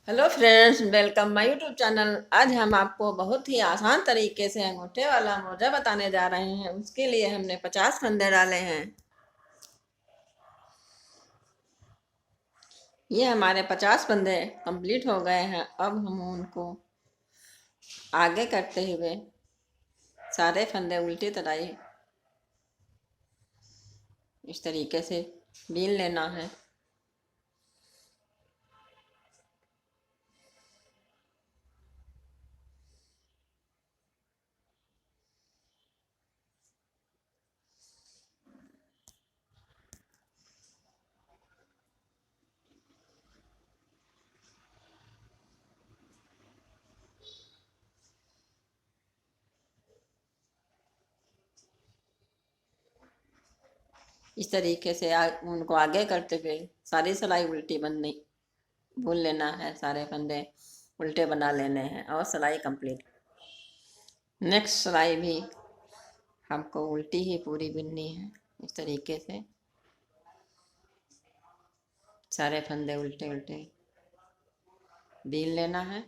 Hello friends, welcome my YouTube channel. आज हम आपको बहुत ही आसान तरीके से अंगूठे वाला मोजा बताने जा रहे हैं। उसके लिए हमने 50 फंदे डाले हैं। ये हमारे 50 फंदे कंप्लीट हो गए हैं। अब हम उनको आगे करते हुए सारे फंदे उल्टी तरह इस तरीके से बीन लेना है। इस तरीके से उनको आगे करते हुए सारी सिलाई उल्टी बननी बुन लेना है। सारे फंदे उल्टे बना लेने हैं और सिलाई कंप्लीट। नेक्स्ट सिलाई भी हमको उल्टी ही पूरी बुननी है। इस तरीके से सारे फंदे उल्टे उल्टे बीन लेना है।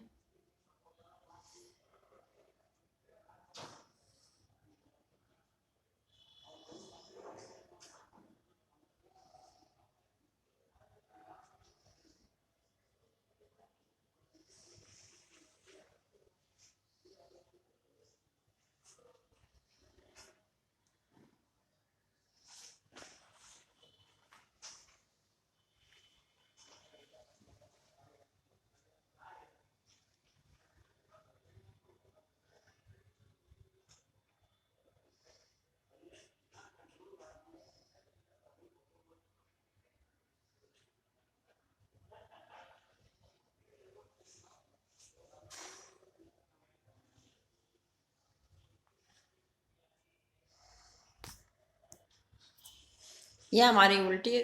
यह हमारी उल्टी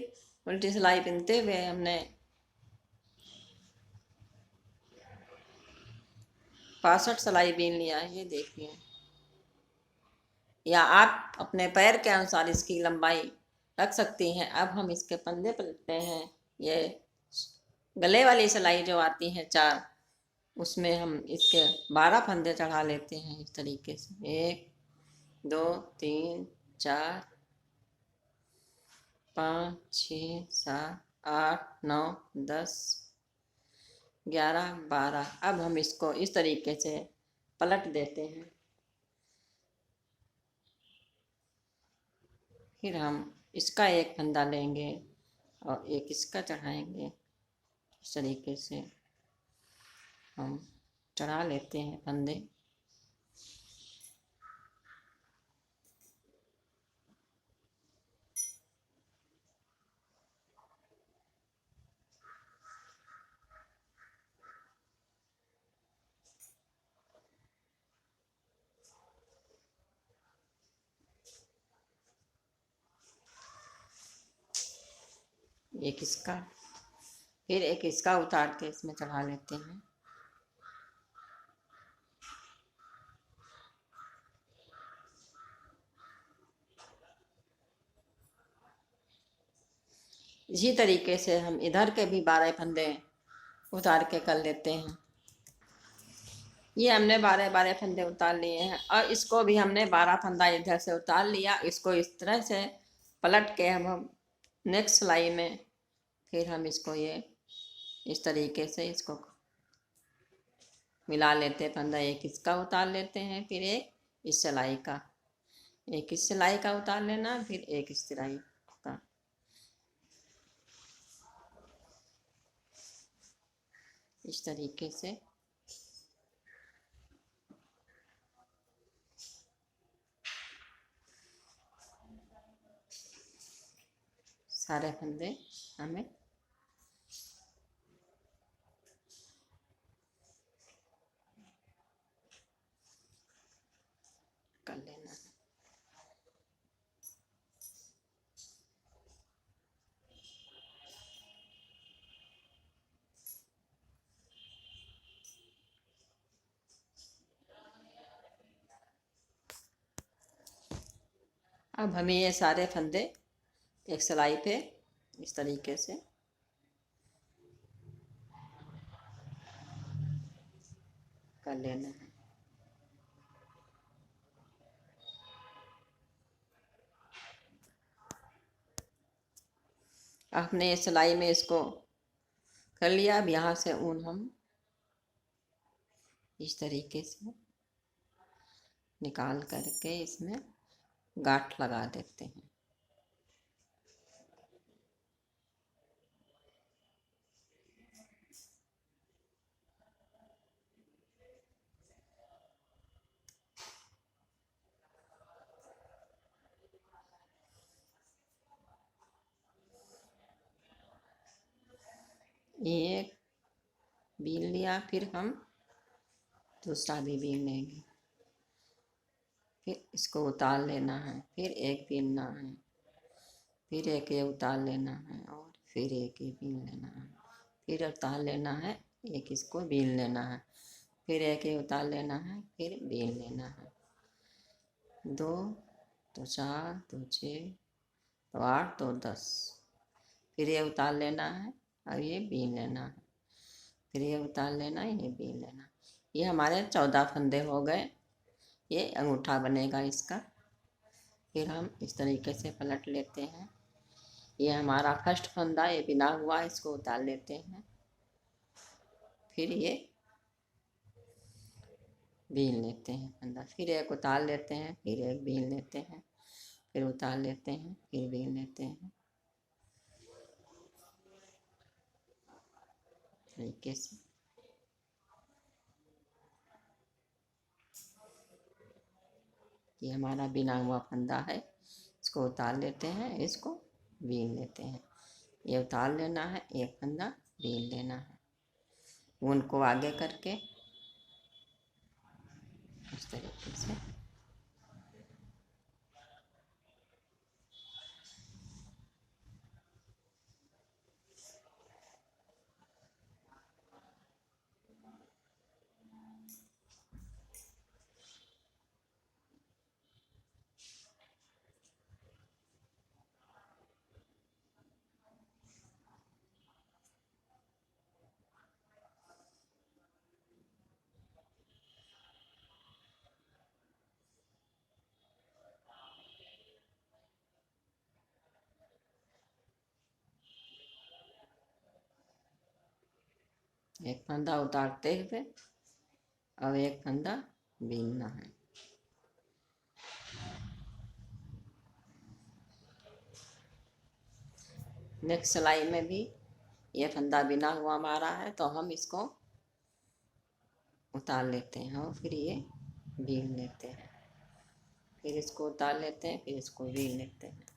उल्टी सिलाई बुनते हुए हमने 65 सिलाई बीन लिया है। ये देखिए, या आप अपने पैर के अनुसार इसकी लंबाई रख सकती हैं। अब हम इसके फंदे पलटते हैं। ये गले वाली सिलाई जो आती है 4, उसमें हम इसके 12 फंदे चढ़ा लेते हैं। इस तरीके से 1 2 3 4 5 6 7 8 9 10 11 12। अब हम इसको इस तरीके से पलट देते हैं। फिर हम इसका एक फंदा लेंगे और एक इसका चढ़ाएंगे। इस तरीके से हम चढ़ा लेते हैं फंदे। एक इसका, फिर एक इसका उतार के इसमें चढ़ा लेते हैं। इसी तरीके से हम इधर के भी 12 फंदे उतार के कर लेते हैं। ये हमने 12 फंदे उतार लिए हैं और इसको भी हमने 12 फंदा इधर से उतार लिया। इसको इस तरह से पलट के हम नेक्स्ट सिलाई में फिर हम इसको ये इस तरीके से इसको मिला लेते हैं। फंदा एक इसका उतार लेते हैं, फिर एक इस सिलाई का, एक इस सिलाई का उतार लेना, फिर एक इस सिलाई का। इस तरीके से सारे फंदे हमें कर लेना है। अब हमें ये सारे फंदे एक सिलाई पे इस तरीके से कर लेना है। आपने सिलाई में इसको कर लिया। अब यहाँ से ऊन हम इस तरीके से निकाल करके इसमें गांठ लगा देते हैं। ये बीन लिया, फिर हम दूसरा भी बीन लेंगे। फिर इसको उतार लेना है, फिर एक बीनना है, फिर एक ये उतार लेना है और फिर एक ये बीन लेना है, फिर उतार लेना है, एक इसको बीन लेना है, फिर एक ये उतार लेना है, फिर बीन लेना है। 2 तो 4 तो 6 तो 8 तो 10। फिर ये उतार लेना है और ये बीन लेना है, फिर ये उतार लेना है, ये बीन लेना। ये हमारे 14 फंदे हो गए। ये अंगूठा बनेगा इसका। फिर हम इस तरीके से पलट लेते हैं। ये हमारा फर्स्ट फंदा ये बिना हुआ, इसको उतार लेते हैं। फिर ये बीन लेते हैं फंदा, फिर एक उतार लेते हैं, फिर एक बीन लेते हैं, फिर उतार लेते हैं, फिर बीन लेते हैं, तरीके से। ये हमारा बिना हुआ फंदा है। इसको उतार लेते हैं, इसको बीन लेते हैं। ये उतार लेना है, एक फंदा बीन लेना है, ऊन को आगे करके इस तरीके से। एक फंदा उतारते हुए अब एक फंदा बीनना है। नेक्स्ट सिलाई में भी ये फंदा बिना हुआ हमारा है, तो हम इसको उतार लेते हैं और फिर ये बीन लेते हैं, फिर इसको उतार लेते हैं, फिर इसको बीन लेते हैं।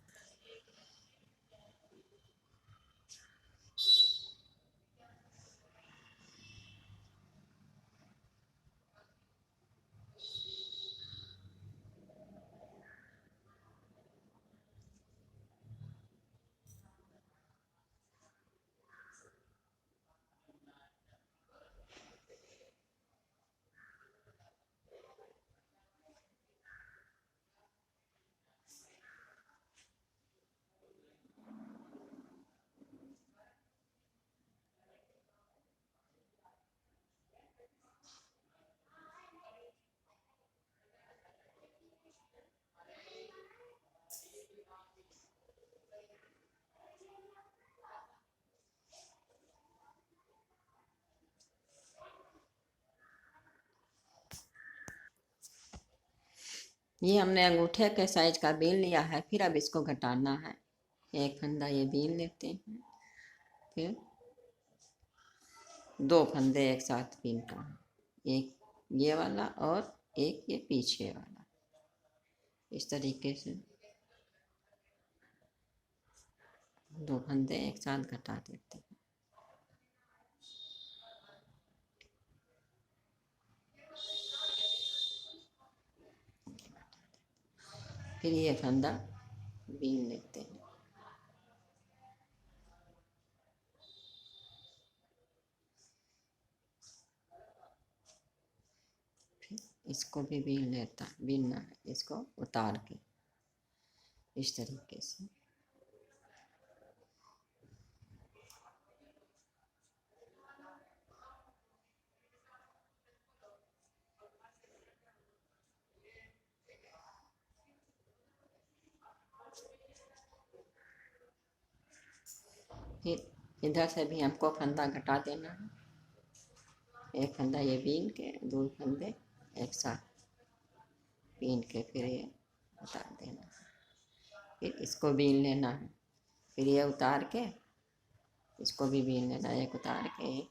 ये हमने अंगूठे के साइज का बीन लिया है। फिर अब इसको घटाना है। एक फंदा ये बीन लेते हैं, फिर 2 फंदे एक साथ बीनना है, एक ये वाला और एक ये पीछे वाला। इस तरीके से 2 फंदे एक साथ घटा देते हैं। फिर ये फंदा बीन लेते हैं। फिर इसको भी बीनना है, इसको उतार के इस तरीके से। फिर इधर से भी हमको फंदा घटा देना है। एक फंदा ये बीन के, दो फंदे एक साथ बीन के फिर ये उतार देना है। फिर इसको बीन लेना है, फिर ये उतार के इसको भी बीन लेना है, एक उतार के एक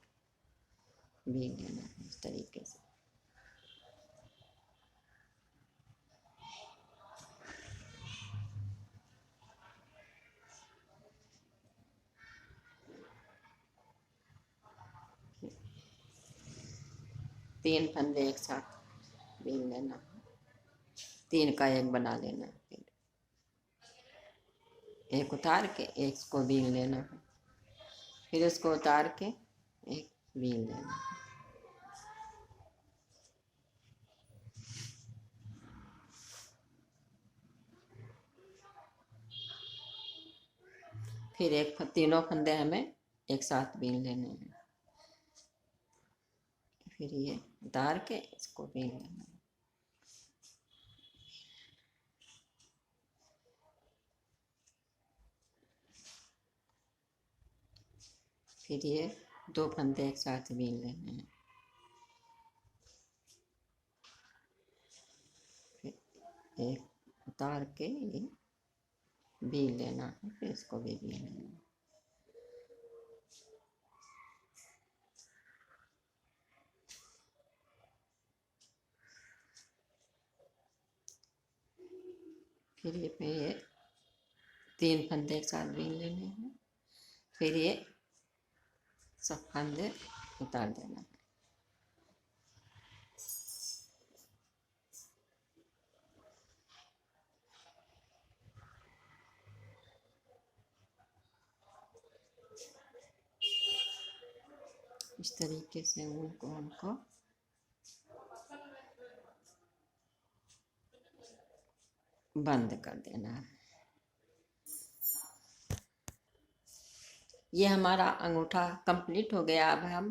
बीन लेना है इस तरीके से। तीन फंदे एक साथ बीन लेना है, तीन का एक बना लेना है। फिर एक उतार के एक को बीन लेना है, फिर उसको उतार के एक बीन लेना है। फिर एक तीनों फंदे हमें एक साथ बीन लेने हैं। फिर ये उतार के इसको बीन लेना है। फिर ये दो फंदे एक साथ बीन लेने हैं। फिर एक उतार के ये बीन लेना है, फिर इसको भी बीन लेना है। फिर ये पे ये तीन फंदे एक साथ बीन लेने हैं। फिर ये सब फंदे उतार देना है। इस तरीके से उनको बंद कर देना है। ये हमारा अंगूठा कंप्लीट हो गया। अब हम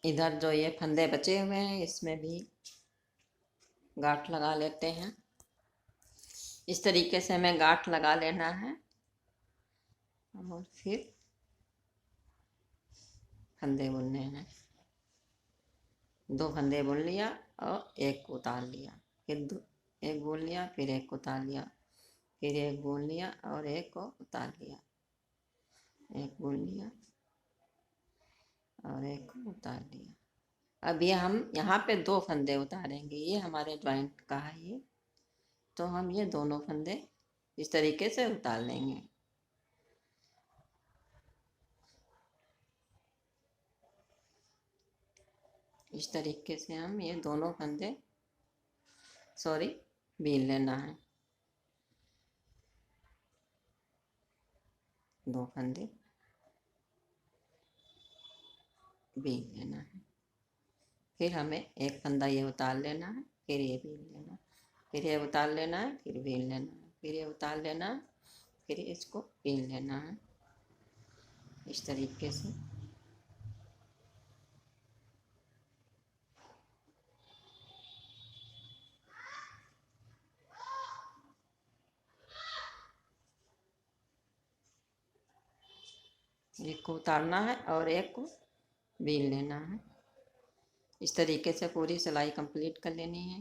इधर जो ये फंदे बचे हुए हैं इसमें भी गांठ लगा लेते हैं। इस तरीके से हमें गांठ लगा लेना है और फिर फंदे बुनने हैं। दो फंदे बुन लिया और एक उतार लिया, फिर एक बुन लिया, फिर एक उतार लिया, फिर एक बुन लिया और एक को उतार लिया, एक बुन लिया और एक को उतार लिया। अब ये हम यहाँ पे दो फंदे उतारेंगे, ये हमारे जॉइंट का है ये, तो हम ये दोनों फंदे इस तरीके से उतार लेंगे। इस तरीके से हम ये दोनों फंदे बीन लेना है। दो फंदे बीन लेना है। फिर हमें एक फंदा ये उतार लेना है, फिर ये बीन लेना है, फिर ये उतार लेना है, फिर बीन लेना है, फिर ये उतार लेना है, फिर इसको बीन लेना है इस तरीके से। एक को उतारना है और एक को बीन लेना है। इस तरीके से पूरी सिलाई कंप्लीट कर लेनी है।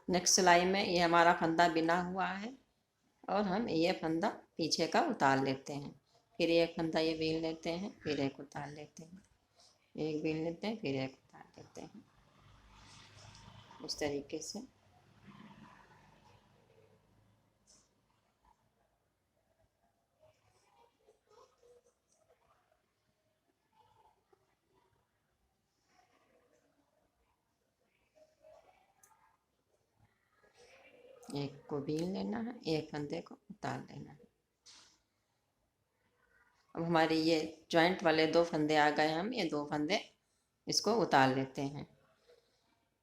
नेक्स्ट सिलाई में ये हमारा फंदा बिना हुआ है और हम ये फंदा पीछे का उतार लेते हैं। फिर एक फंदा ये बीन लेते हैं, फिर एक उतार लेते हैं, एक बीन लेते हैं, फिर एक उतार लेते हैं इस तरीके से। एक को बीन लेना है, एक फंदे को उतार लेना है। अब हमारे ये जॉइंट वाले दो फंदे आ गए, हम ये दो फंदे इसको उतार लेते हैं।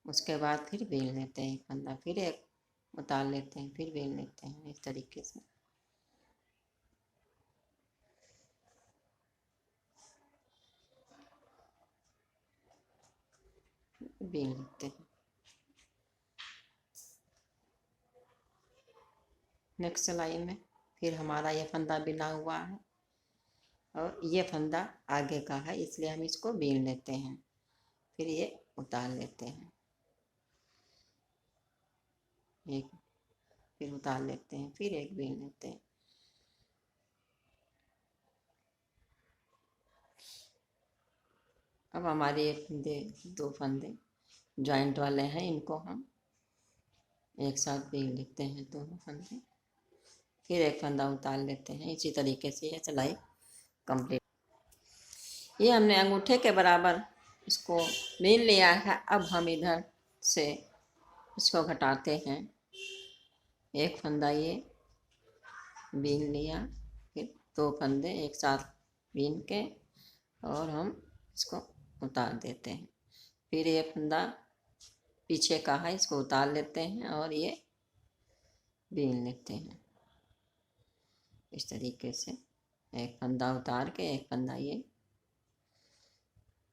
उसके बाद फिर बीन लेते हैं एक फंदा, फिर एक उतार लेते हैं, फिर बीन लेते हैं इस तरीके से। बीन लेते हैं। नेक्स्ट सिलाई में फिर हमारा ये फंदा बिना हुआ है और ये फंदा आगे का है, इसलिए हम इसको बीन लेते हैं। फिर ये उतार लेते हैं, एक, फिर उतार लेते हैं, फिर एक बीन लेते हैं। अब हमारे ये फंदे, दो फंदे जॉइंट वाले हैं, इनको हम एक साथ बीन लेते हैं दोनों फंदे, फिर एक फंदा उतार लेते हैं। इसी तरीके से ये सिलाई कंप्लीट। ये हमने अंगूठे के बराबर इसको बीन लिया है। अब हम इधर से इसको घटाते हैं, एक फंदा ये बीन लिया, फिर दो फंदे एक साथ बीन के और हम इसको उतार देते हैं। फिर ये फंदा पीछे का है, इसको उतार लेते हैं और ये बीन लेते हैं। इस तरीके से एक फंदा उतार के एक फंदा ये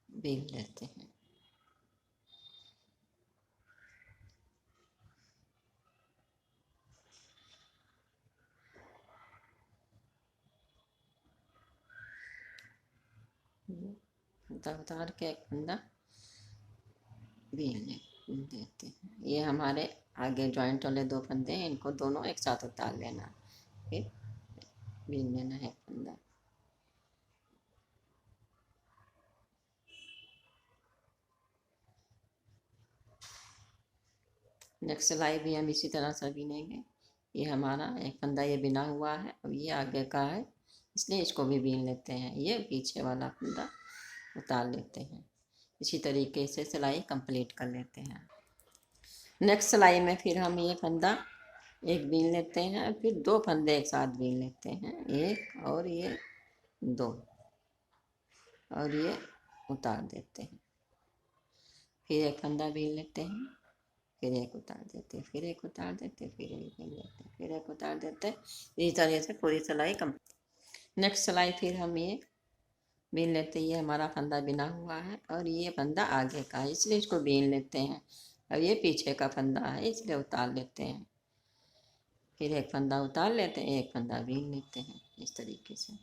बीन लेते हैं। फंदा उतार के एक फंदा बीन देते हैं। ये हमारे आगे जॉइंट वाले दो फंदे हैं, इनको दोनों एक साथ उतार लेना, फिर बीन लेना है फंदा। नेक्स्ट सिलाई भी हम इसी तरह से बीनेंगे। ये हमारा एक फंदा ये बिना हुआ है, अब ये आगे का है, इसलिए इसको भी बीन लेते हैं। ये पीछे वाला फंदा उतार लेते हैं। इसी तरीके से सिलाई कंप्लीट कर लेते हैं। नेक्स्ट सिलाई में फिर हम ये फंदा एक बीन लेते हैं, फिर दो फंदे एक साथ बीन लेते हैं, एक और ये दो, और ये उतार देते हैं। फिर एक फंदा बीन लेते हैं, फिर एक उतार देते, फिर एक उतार देते, फिर एक बीन लेते, फिर एक उतार देते। इस तरह से पूरी सिलाई कंप्लीट। नेक्स्ट सिलाई फिर हम ये बीन लेते, ये हमारा फंदा बिना हुआ है और ये फंदा आगे का है, इसलिए इसको बीन लेते हैं। अब ये पीछे का फंदा है, इसलिए उतार लेते हैं। फिर एक फंदा उतार लेते हैं, एक फंदा बीन लेते हैं। इस तरीके से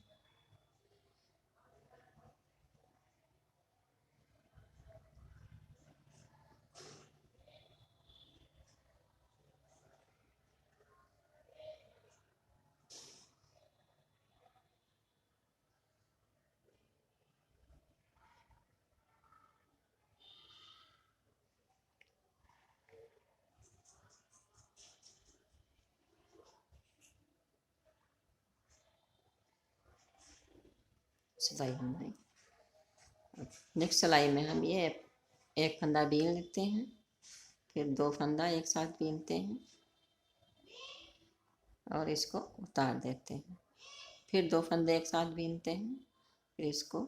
सिलाई हमने। नेक्स्ट सिलाई में हम ये एक फंदा बीन लेते हैं, फिर दो फंदा एक साथ बीनते हैं और इसको उतार देते हैं। फिर दो फंदे एक साथ बीनते हैं, फिर इसको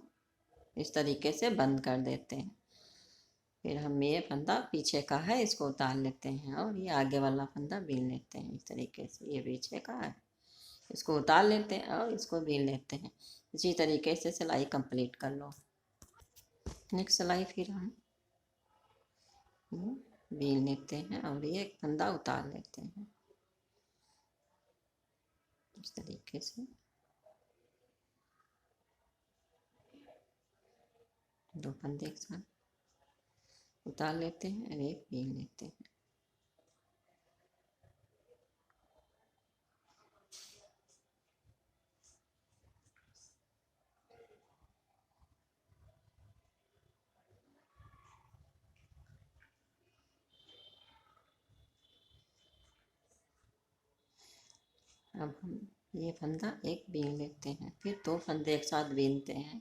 इस तरीके से बंद कर देते हैं। फिर हम ये फंदा पीछे का है, इसको उतार लेते हैं और ये आगे वाला फंदा बीन लेते हैं। इस तरीके से ये पीछे का है, इसको उतार लेते हैं और इसको बीन लेते हैं। इसी तरीके से सिलाई कंप्लीट कर लो। नेक्स्ट सिलाई फिर हम बीन लेते हैं और ये एक फंदा उतार लेते हैं। इस तरीके से दो फंदे एक साथ उतार लेते हैं और एक बीन लेते हैं। अब हम ये फंदा एक बीन लेते हैं, फिर दो फंदे एक साथ बीनते हैं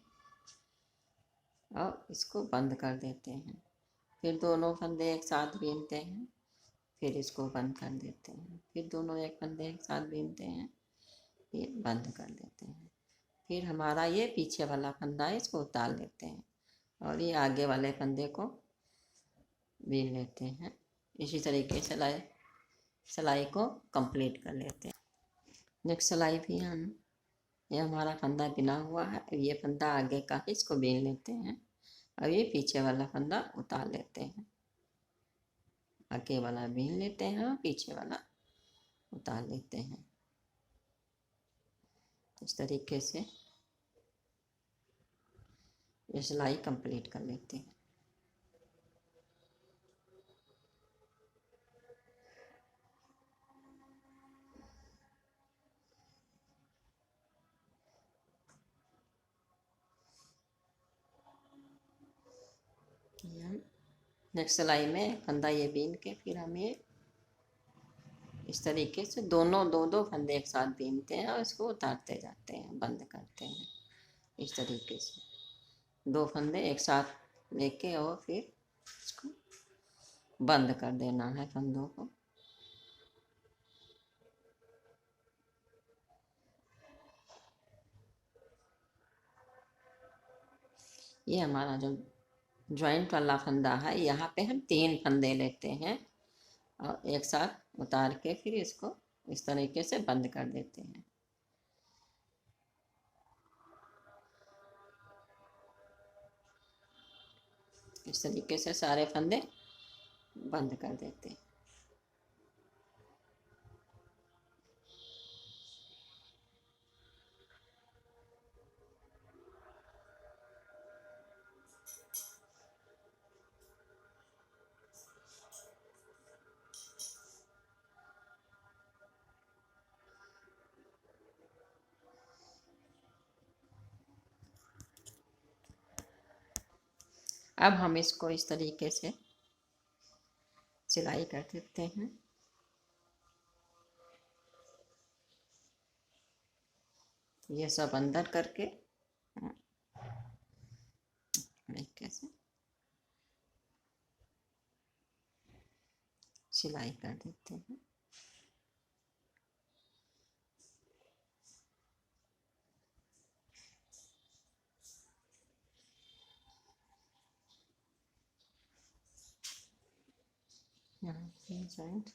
और इसको बंद कर देते हैं। फिर दोनों फंदे एक साथ बीनते हैं, फिर इसको बंद कर देते हैं। फिर दोनों एक फंदे एक साथ बीनते हैं, ये बंद कर देते हैं। फिर हमारा ये पीछे वाला फंदा है, इसको उतार लेते हैं और ये आगे वाले फंदे को बीन लेते हैं। इसी तरीके से सिलाई को कंप्लीट कर लेते हैं। नेक्स्ट सिलाई भी हम, ये हमारा फंदा बिना हुआ है, ये फंदा आगे का है, इसको बीन लेते हैं। अब ये पीछे वाला फंदा उतार लेते हैं। आगे वाला बीन लेते हैं और पीछे वाला उतार लेते हैं। इस तरीके से ये सिलाई कंप्लीट कर लेते हैं। नेक्स्ट सिलाई में फंदा ये बीन के फिर हम ये इस तरीके से दोनों दो दो फंदे एक साथ बीनते हैं और इसको उतारते जाते हैं, बंद करते हैं। इस तरीके से दो फंदे एक साथ लेके और फिर इसको बंद कर देना है फंदों को। ये हमारा जो जॉइंट वाला फंदा है, यहाँ पे हम 3 फंदे लेते हैं और एक साथ उतार के फिर इसको इस तरीके से बंद कर देते हैं। इस तरीके से सारे फंदे बंद कर देते हैं। अब हम इसको इस तरीके से सिलाई कर देते हैं। ये सब अंदर करके कैसे सिलाई कर देते हैं। यहाँ पे जॉइंट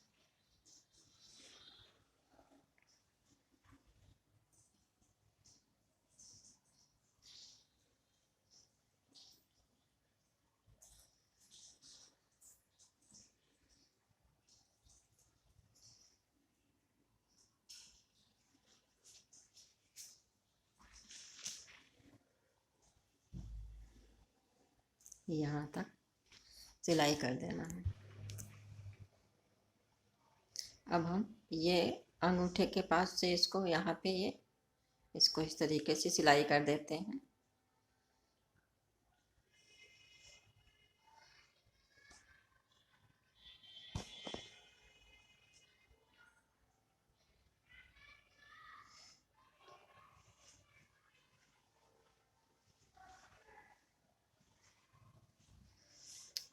यहाँ तक सिलाई कर देना है। अब हम ये अंगूठे के पास से इसको यहाँ पे ये इसको इस तरीके से सिलाई कर देते हैं।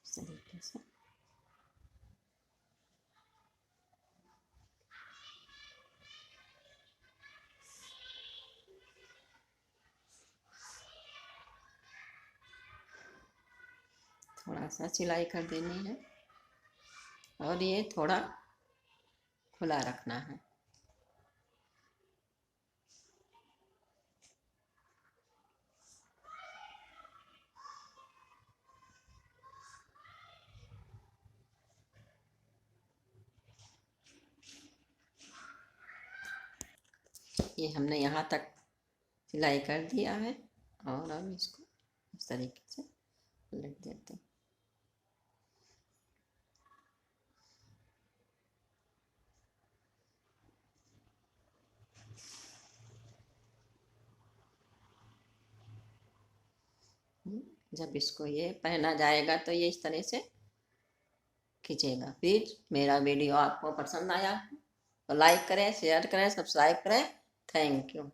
इस तरीके से थोड़ा सा सिलाई कर देनी है और ये थोड़ा खुला रखना है। ये हमने यहाँ तक सिलाई कर दिया है और अब इसको इस तरीके से उलट देते हैं। जब इसको ये पहना जाएगा तो ये इस तरह से खींचेगा। फिर मेरा वीडियो आपको पसंद आया तो लाइक करें, शेयर करें, सब्सक्राइब करें। Thank you.